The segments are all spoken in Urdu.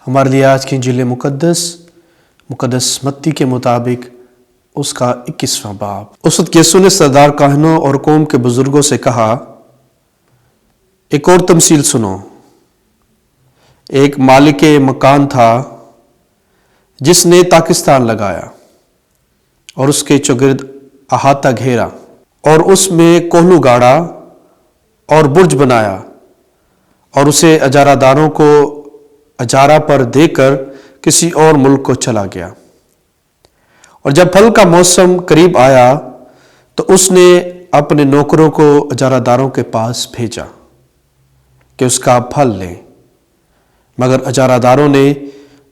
ہمارے لیے آج کی انجیل مقدس متی کے مطابق اس کا 21واں باب۔ اس وقت یسوع نے سردار کاہنوں اور قوم کے بزرگوں سے کہا، ایک اور تمثیل سنو۔ ایک مالک مکان تھا جس نے تاکستان لگایا اور اس کے چوگرد احاطہ گھیرا اور اس میں کوہلو گاڑا اور برج بنایا اور اسے اجارہ داروں کو اجارہ پر دے کر کسی اور ملک کو چلا گیا۔ اور جب پھل کا موسم قریب آیا تو اس نے اپنے نوکروں کو اجارہ داروں کے پاس بھیجا کہ اس کا پھل لیں، مگر اجارہ داروں نے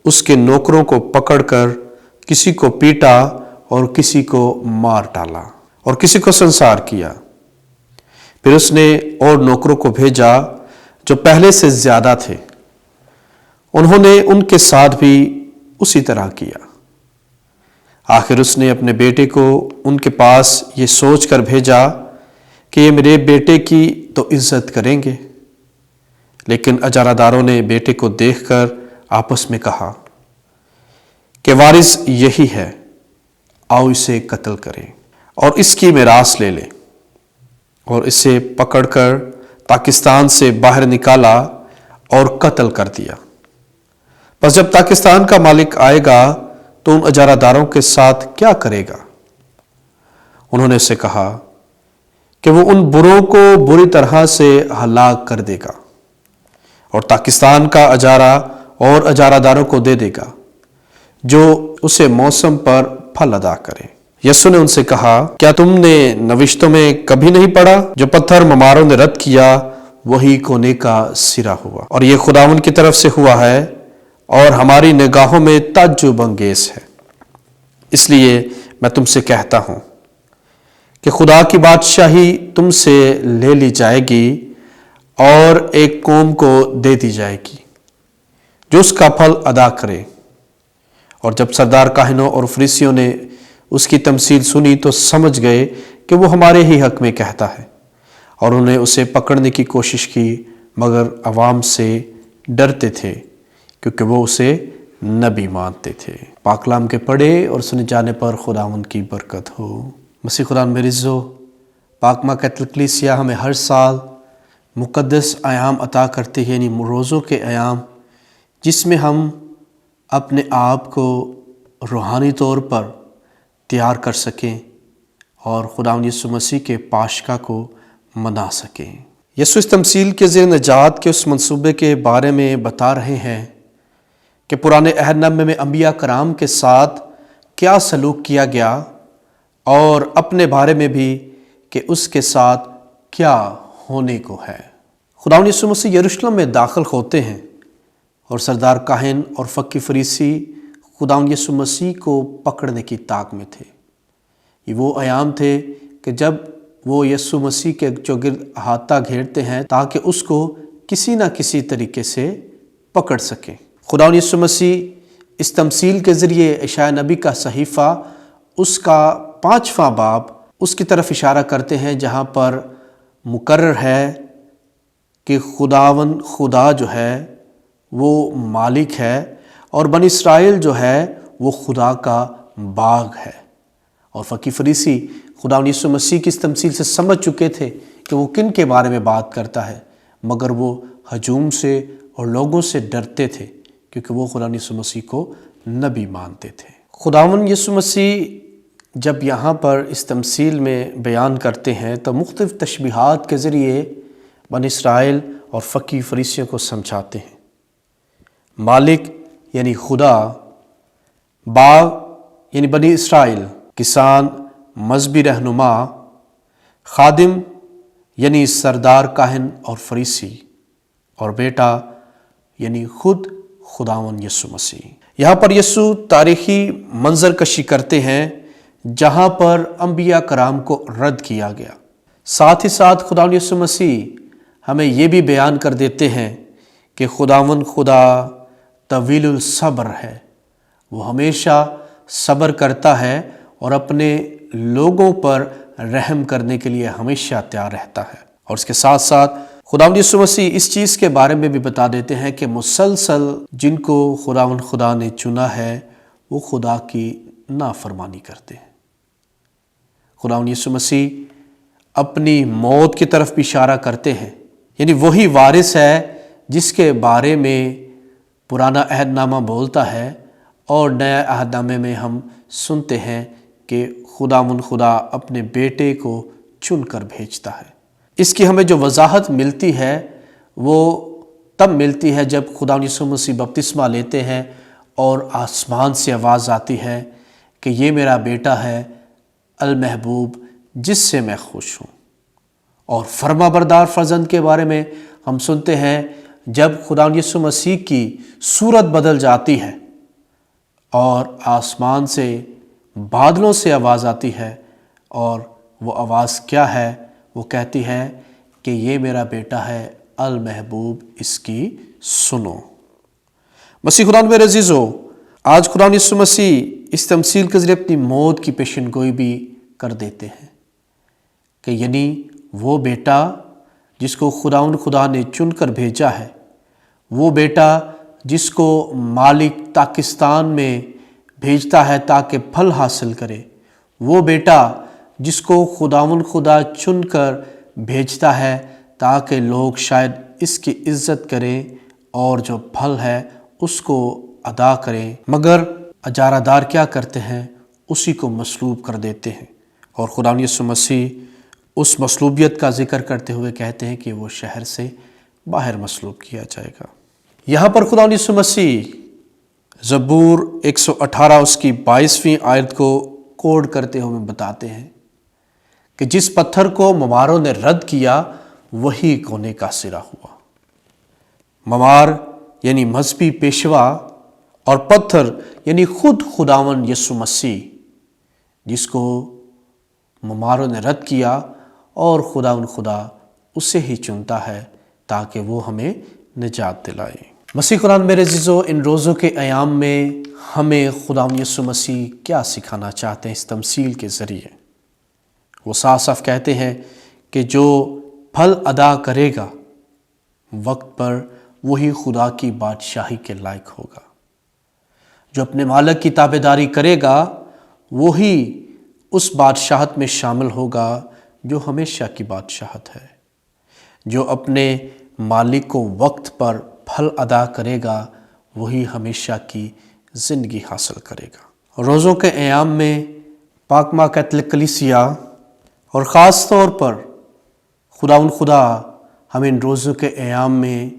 اس کے نوکروں کو پکڑ کر کسی کو پیٹا اور کسی کو مار ڈالا اور کسی کو سنسار کیا۔ پھر اس نے اور نوکروں کو بھیجا جو پہلے سے زیادہ تھے، انہوں نے ان کے ساتھ بھی اسی طرح کیا۔ آخر اس نے اپنے بیٹے کو ان کے پاس یہ سوچ کر بھیجا کہ یہ میرے بیٹے کی تو عزت کریں گے۔ لیکن اجارہ داروں نے بیٹے کو دیکھ کر آپس میں کہا کہ وارث یہی ہے، آؤ اسے قتل کریں اور اس کی میراث لے لیں۔ اور اسے پکڑ کر پاکستان سے باہر نکالا اور قتل کر دیا۔ پس جب پاکستان کا مالک آئے گا تو ان اجارہ داروں کے ساتھ کیا کرے گا؟ انہوں نے اسے کہا کہ وہ ان بروں کو بری طرح سے ہلاک کر دے گا اور پاکستان کا اجارہ اور اجارہ داروں کو دے دے گا جو اسے موسم پر پھل ادا کرے۔ یسوع نے ان سے کہا، کیا تم نے نوشتوں میں کبھی نہیں پڑھا، جو پتھر مماروں نے رد کیا وہی کونے کا سرا ہوا، اور یہ خداوند کی طرف سے ہوا ہے اور ہماری نگاہوں میں تعجب انگیز ہے۔ اس لیے میں تم سے کہتا ہوں کہ خدا کی بادشاہی تم سے لے لی جائے گی اور ایک قوم کو دے دی جائے گی جو اس کا پھل ادا کرے۔ اور جب سردار کاہنوں اور فریسیوں نے اس کی تمثیل سنی تو سمجھ گئے کہ وہ ہمارے ہی حق میں کہتا ہے، اور انہوں نے اسے پکڑنے کی کوشش کی، مگر عوام سے ڈرتے تھے کیونکہ وہ اسے نبی مانتے تھے۔ پاک کلام کے پڑھے اور سنے جانے پر خداوند کی برکت ہو۔ مسیح خدا میں عزو، پاک ماں کیتھولک کلیسیا ہمیں ہر سال مقدس ایام عطا کرتے ہیں، یعنی روزوں کے ایام، جس میں ہم اپنے آپ کو روحانی طور پر تیار کر سکیں اور خداوند یسوع مسیح کے پاشکا کو منا سکیں۔ یسوع اس تمثیل کے ذریعے نجات کے اس منصوبے کے بارے میں بتا رہے ہیں کہ پرانے عہد نامے میں انبیاء کرام کے ساتھ کیا سلوک کیا گیا، اور اپنے بارے میں بھی کہ اس کے ساتھ کیا ہونے کو ہے۔ خداوند یسوع مسیح یروشلم میں داخل ہوتے ہیں اور سردار کاہن اور فقی فریسی خداوند یسوع مسیح کو پکڑنے کی طاق میں تھے۔ یہ وہ ایام تھے کہ جب وہ یسوع مسیح کے چوگرد احاطہ گھیرتے ہیں تاکہ اس کو کسی نہ کسی طریقے سے پکڑ سکیں۔ خداوند یسوع مسیح اس تمثیل کے ذریعے اشعیاء نبی کا صحیفہ اس کا 5واں باب اس کی طرف اشارہ کرتے ہیں، جہاں پر مقرر ہے کہ خداوند خدا جو ہے وہ مالک ہے اور بنی اسرائیل جو ہے وہ خدا کا باغ ہے۔ اور فقی فریسی خداوند یسوع مسیح کی اس تمثیل سے سمجھ چکے تھے کہ وہ کن کے بارے میں بات کرتا ہے، مگر وہ ہجوم سے اور لوگوں سے ڈرتے تھے کیونکہ وہ خداوند یسوع مسیح کو نبی مانتے تھے۔ خداوند یسوع مسیح جب یہاں پر اس تمثیل میں بیان کرتے ہیں تو مختلف تشبیہات کے ذریعے بنی اسرائیل اور فقی فریسیوں کو سمجھاتے ہیں۔ مالک یعنی خدا، باغ یعنی بنی اسرائیل، کسان مذہبی رہنما، خادم یعنی سردار کاہن اور فریسی، اور بیٹا یعنی خود خداوند یسوع مسیح۔ یہاں پر یسوع تاریخی منظر کشی کرتے ہیں جہاں پر انبیاء کرام کو رد کیا گیا۔ ساتھ ہی ساتھ خداوند یسوع مسیح ہمیں یہ بھی بیان کر دیتے ہیں کہ خداوند خدا طویل الصبر ہے، وہ ہمیشہ صبر کرتا ہے اور اپنے لوگوں پر رحم کرنے کے لیے ہمیشہ تیار رہتا ہے۔ اور اس کے ساتھ ساتھ خداوند یسوع مسیح اس چیز کے بارے میں بھی بتا دیتے ہیں کہ مسلسل جن کو خداوند خدا نے چنا ہے وہ خدا کی نافرمانی کرتے ہیں۔ خداوند یسوع مسیح اپنی موت کی طرف بھی اشارہ کرتے ہیں، یعنی وہی وارث ہے جس کے بارے میں پرانا عہد نامہ بولتا ہے اور نیا عہد نامے میں ہم سنتے ہیں کہ خداوند خدا اپنے بیٹے کو چن کر بھیجتا ہے۔ اس کی ہمیں جو وضاحت ملتی ہے وہ تب ملتی ہے جب خداوند یسوع مسیح بپتسمہ لیتے ہیں اور آسمان سے آواز آتی ہے کہ یہ میرا بیٹا ہے المحبوب جس سے میں خوش ہوں۔ اور فرما بردار فرزند کے بارے میں ہم سنتے ہیں جب خداوند یسوع مسیح کی صورت بدل جاتی ہے اور آسمان سے بادلوں سے آواز آتی ہے، اور وہ آواز کیا ہے؟ وہ کہتی ہے کہ یہ میرا بیٹا ہے المحبوب، اس کی سنو۔ مسیح خداوند میرے عزیزو، آج خداوند یسوع مسیح اس تمثیل کے ذریعے اپنی موت کی پیشن گوئی بھی کر دیتے ہیں کہ یعنی وہ بیٹا جس کو خداوند خدا نے چن کر بھیجا ہے، وہ بیٹا جس کو مالک پاکستان میں بھیجتا ہے تاکہ پھل حاصل کرے، وہ بیٹا جس کو خداوند خدا چن کر بھیجتا ہے تاکہ لوگ شاید اس کی عزت کریں اور جو پھل ہے اس کو ادا کریں، مگر اجارہ دار کیا کرتے ہیں؟ اسی کو مصلوب کر دیتے ہیں۔ اور خداوند یسوع مسیح اس مصلوبیت کا ذکر کرتے ہوئے کہتے ہیں کہ وہ شہر سے باہر مصلوب کیا جائے گا۔ یہاں پر خداوند یسوع مسیح زبور 118 اس کی 22ویں آیت کو کوڈ کرتے ہوئے بتاتے ہیں کہ جس پتھر کو مماروں نے رد کیا وہی کونے کا سرا ہوا۔ ممار یعنی مذہبی پیشوا اور پتھر یعنی خود خداوند یسوع مسیح، جس کو مماروں نے رد کیا اور خداوند خدا اسے ہی چنتا ہے تاکہ وہ ہمیں نجات دلائے۔ مسیح قرآن میرے عزیزو، ان روزوں کے ایام میں ہمیں خداوند یسوع مسیح کیا سکھانا چاہتے ہیں اس تمثیل کے ذریعے؟ وہ صاف صاف کہتے ہیں کہ جو پھل ادا کرے گا وقت پر وہی خدا کی بادشاہی کے لائق ہوگا۔ جو اپنے مالک کی تابعداری کرے گا وہی اس بادشاہت میں شامل ہوگا جو ہمیشہ کی بادشاہت ہے۔ جو اپنے مالک کو وقت پر پھل ادا کرے گا وہی ہمیشہ کی زندگی حاصل کرے گا۔ روزوں کے ایام میں پاک ماں کیتھولک کلیسیا اور خاص طور پر خداوند خدا ہمیں ان روزوں کے ایام میں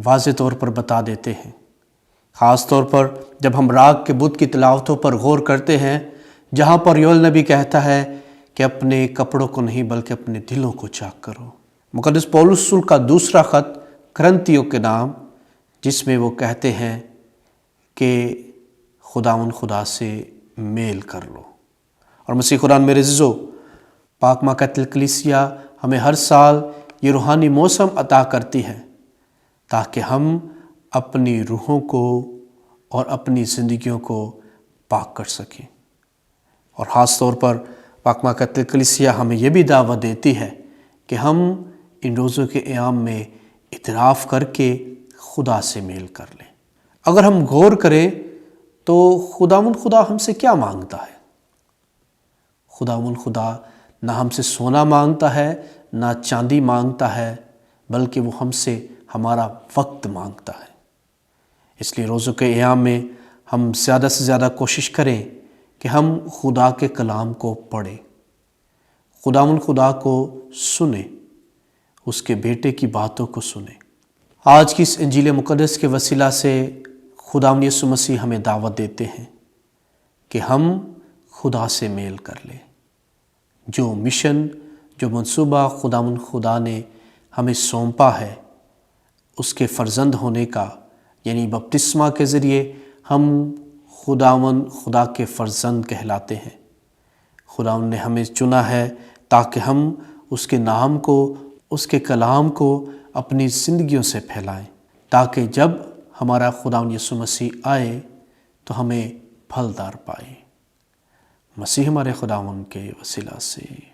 واضح طور پر بتا دیتے ہیں، خاص طور پر جب ہم راگ کے بدھ کی تلاوتوں پر غور کرتے ہیں، جہاں پر یوئیل نبی کہتا ہے کہ اپنے کپڑوں کو نہیں بلکہ اپنے دلوں کو چاک کرو۔ مقدس پولس رسول کا دوسرا خط کرنتیوں کے نام، جس میں وہ کہتے ہیں کہ خداوند خدا سے میل کر لو۔ اور مسیح قرآن میرے عزیزو، پاک ماں کیتھولک کلیسیا ہمیں ہر سال یہ روحانی موسم عطا کرتی ہے تاکہ ہم اپنی روحوں کو اور اپنی زندگیوں کو پاک کر سکیں۔ اور خاص طور پر پاک ماں کیتھولک کلیسیا ہمیں یہ بھی دعوت دیتی ہے کہ ہم ان روزوں کے ایام میں اعتراف کر کے خدا سے میل کر لیں۔ اگر ہم غور کریں تو خداوند خدا ہم سے کیا مانگتا ہے؟ خداوند خدا نہ ہم سے سونا مانگتا ہے، نہ چاندی مانگتا ہے، بلکہ وہ ہم سے ہمارا وقت مانگتا ہے۔ اس لیے روزوں کے ایام میں ہم زیادہ سے زیادہ کوشش کریں کہ ہم خدا کے کلام کو پڑھیں، خداوند خدا کو سنیں، اس کے بیٹے کی باتوں کو سنیں۔ آج کی اس انجیل مقدس کے وسیلہ سے خداوند یسوع مسیح ہمیں دعوت دیتے ہیں کہ ہم خدا سے میل کر لیں۔ جو مشن، جو منصوبہ خداوند خدا نے ہمیں سونپا ہے، اس کے فرزند ہونے کا، یعنی بپتسمہ کے ذریعے ہم خداوند خدا کے فرزند کہلاتے ہیں۔ خداوند نے ہمیں چنا ہے تاکہ ہم اس کے نام کو، اس کے کلام کو اپنی زندگیوں سے پھیلائیں، تاکہ جب ہمارا خداوند یسوع مسیح آئے تو ہمیں پھلدار پائے۔ مسیح ہمارے خداوند کے وسیلہ سے